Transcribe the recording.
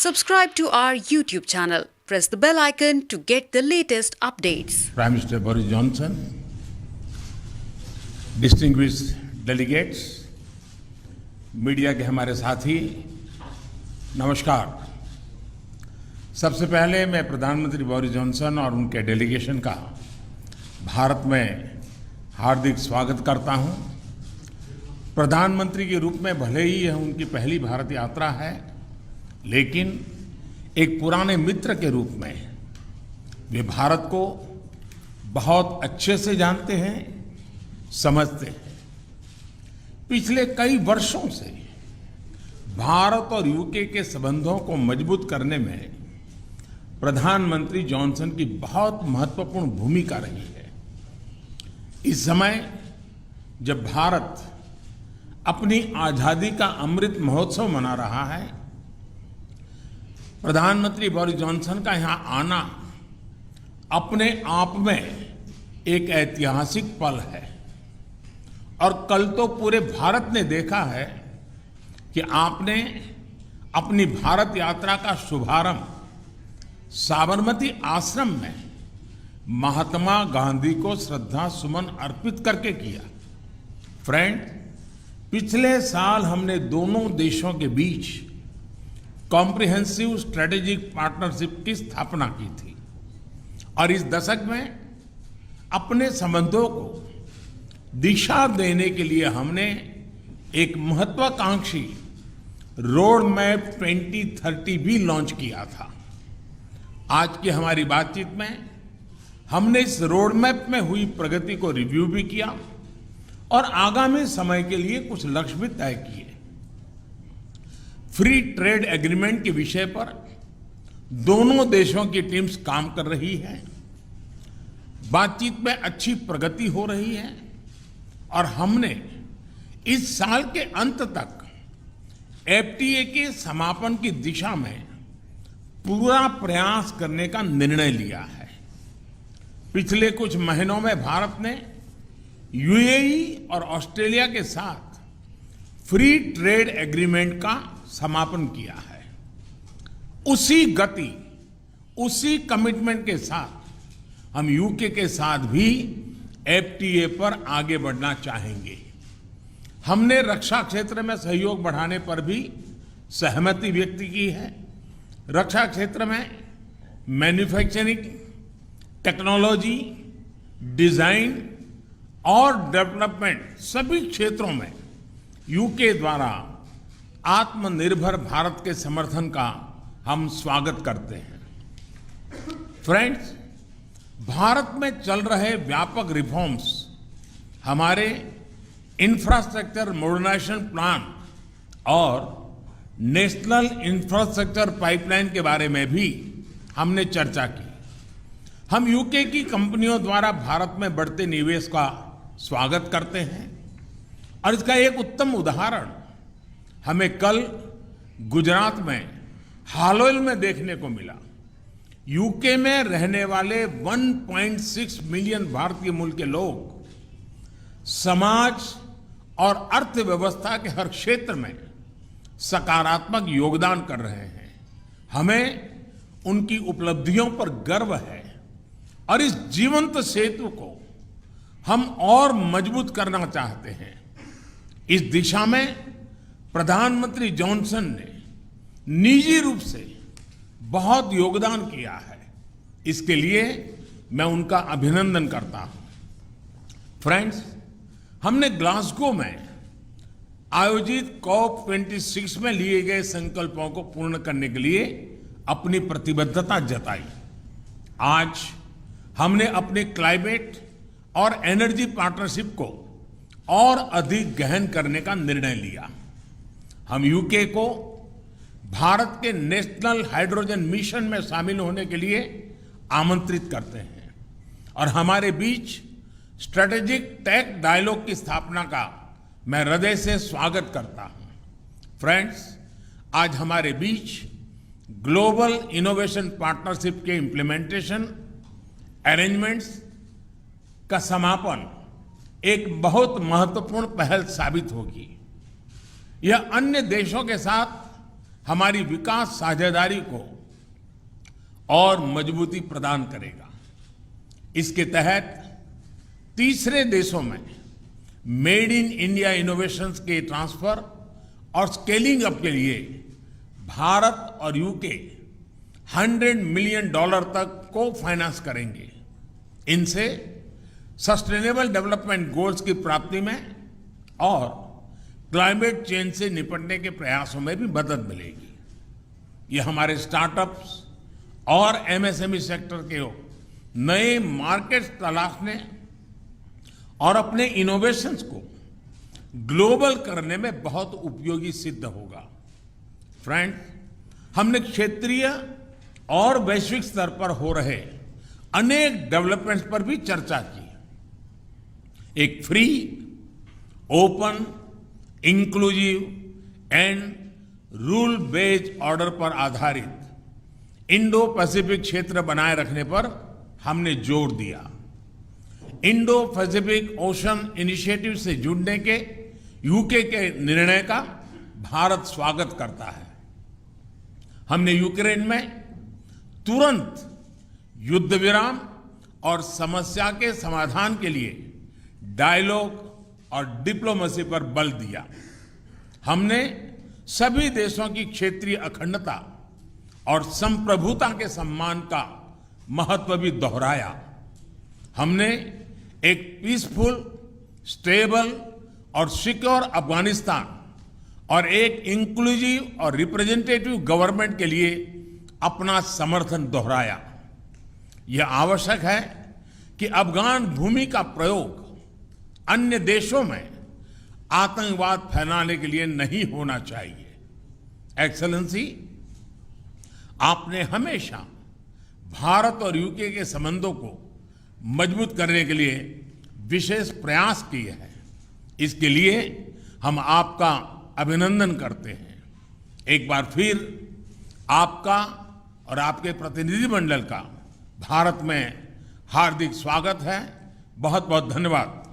Subscribe to our YouTube channel. Press the bell icon to get the latest updates. Prime Minister Boris Johnson, distinguished delegates, media के हमारे साथी, नमस्कार। सबसे पहले मैं प्रधानमंत्री बोरिस जॉनसन और उनके डेलीगेशन का भारत में हार्दिक स्वागत करता हूं। प्रधानमंत्री के रूप में भले ही यह उनकी पहली भारत यात्रा है, लेकिन एक पुराने मित्र के रूप में वे भारत को बहुत अच्छे से जानते हैं, समझते हैं। पिछले कई वर्षों से भारत और यूके के संबंधों को मजबूत करने में प्रधानमंत्री जॉनसन की बहुत महत्वपूर्ण भूमिका रही है। इस समय जब भारत अपनी आजादी का अमृत महोत्सव मना रहा है, प्रधानमंत्री बोरिस जॉनसन का यहां आना अपने आप में एक ऐतिहासिक पल है। और कल तो पूरे भारत ने देखा है कि आपने अपनी भारत यात्रा का शुभारंभ साबरमती आश्रम में महात्मा गांधी को श्रद्धा सुमन अर्पित करके किया। फ्रेंड, पिछले साल हमने दोनों देशों के बीच कॉम्प्रिहेंसिव स्ट्रेटेजिक पार्टनरशिप की स्थापना की थी और इस दशक में अपने संबंधों को दिशा देने के लिए हमने एक महत्वाकांक्षी रोड मैप 2030 भी लॉन्च किया था। आज की हमारी बातचीत में हमने इस रोड मैप में हुई प्रगति को रिव्यू भी किया और आगामी समय के लिए कुछ लक्ष्य भी तय किए। फ्री ट्रेड एग्रीमेंट के विषय पर दोनों देशों की टीम्स काम कर रही है। बातचीत में अच्छी प्रगति हो रही है और हमने इस साल के अंत तक एफटीए के समापन की दिशा में पूरा प्रयास करने का निर्णय लिया है। पिछले कुछ महीनों में भारत ने यूएई और ऑस्ट्रेलिया के साथ फ्री ट्रेड एग्रीमेंट का समापन किया है। उसी गति, उसी कमिटमेंट के साथ हम यूके के साथ भी एफटीए पर आगे बढ़ना चाहेंगे। हमने रक्षा क्षेत्र में सहयोग बढ़ाने पर भी सहमति व्यक्त की है। रक्षा क्षेत्र में मैन्युफैक्चरिंग, टेक्नोलॉजी, डिजाइन और डेवलपमेंट सभी क्षेत्रों में यूके द्वारा आत्मनिर्भर भारत के समर्थन का हम स्वागत करते हैं। फ्रेंड्स, भारत में चल रहे व्यापक रिफॉर्म्स हमारे इंफ्रास्ट्रक्चर मॉडर्नाइजेशन प्लान और नेशनल इंफ्रास्ट्रक्चर पाइपलाइन के बारे में भी हमने चर्चा की। हम यूके की कंपनियों द्वारा भारत में बढ़ते निवेश का स्वागत करते हैं और इसका एक उत्तम उदाहरण हमें कल गुजरात में हालोल में देखने को मिला। यूके में रहने वाले 1.6 मिलियन भारतीय मूल के लोग समाज और अर्थव्यवस्था के हर क्षेत्र में सकारात्मक योगदान कर रहे हैं। हमें उनकी उपलब्धियों पर गर्व है और इस जीवंत सेतु को हम और मजबूत करना चाहते हैं। इस दिशा में प्रधानमंत्री जॉनसन ने निजी रूप से बहुत योगदान किया है। इसके लिए मैं उनका अभिनंदन करता हूं। फ्रेंड्स, हमने ग्लासगो में आयोजित COP26 में लिए गए संकल्पों को पूर्ण करने के लिए अपनी प्रतिबद्धता जताई। आज हमने अपने क्लाइमेट और एनर्जी पार्टनरशिप को और अधिक गहन करने का निर्णय लिया। हम यूके को भारत के नेशनल हाइड्रोजन मिशन में शामिल होने के लिए आमंत्रित करते हैं और हमारे बीच स्ट्रेटेजिक टेक डायलॉग की स्थापना का मैं हृदय से स्वागत करता हूं। फ्रेंड्स, आज हमारे बीच ग्लोबल इनोवेशन पार्टनरशिप के इंप्लीमेंटेशन अरेंजमेंट्स का समापन एक बहुत महत्वपूर्ण पहल साबित होगी। यह अन्य देशों के साथ हमारी विकास साझेदारी को और मजबूती प्रदान करेगा। इसके तहत तीसरे देशों में मेड इन इंडिया इनोवेशंस के ट्रांसफर और स्केलिंग अप के लिए भारत और यूके $100 मिलियन तक को फाइनेंस करेंगे। इनसे सस्टेनेबल डेवलपमेंट गोल्स की प्राप्ति में और क्लाइमेट चेंज से निपटने के प्रयासों में भी मदद मिलेगी। ये हमारे स्टार्टअप्स और एमएसएमई सेक्टर के नए मार्केट्स तलाशने और अपने इनोवेशंस को ग्लोबल करने में बहुत उपयोगी सिद्ध होगा। फ्रेंड्स, हमने क्षेत्रीय और वैश्विक स्तर पर हो रहे अनेक डेवलपमेंट्स पर भी चर्चा की। एक free, open, inclusive and rule based order पर आधारित इंडो पैसिफिक क्षेत्र बनाए रखने पर हमने जोर दिया। इंडो पैसिफिक ओशन इनिशिएटिव से जुड़ने के यूके के निर्णय का भारत स्वागत करता है। हमने यूक्रेन में तुरंत युद्ध विराम और समस्या के समाधान के लिए डायलॉग और डिप्लोमेसी पर बल दिया। हमने सभी देशों की क्षेत्रीय अखंडता और संप्रभुता के सम्मान का महत्व भी दोहराया। हमने एक पीसफुल, स्टेबल और सिक्योर अफगानिस्तान और एक इंक्लूसिव और रिप्रेजेंटेटिव गवर्नमेंट के लिए अपना समर्थन दोहराया। यह आवश्यक है कि अफगान भूमि का प्रयोग अन्य देशों में आतंकवाद फैलाने के लिए नहीं होना चाहिए। एक्सेलेंसी, आपने हमेशा भारत और यूके के संबंधों को मजबूत करने के लिए विशेष प्रयास किए हैं। इसके लिए हम आपका अभिनंदन करते हैं। एक बार फिर आपका और आपके प्रतिनिधिमंडल का भारत में हार्दिक स्वागत है। बहुत बहुत धन्यवाद।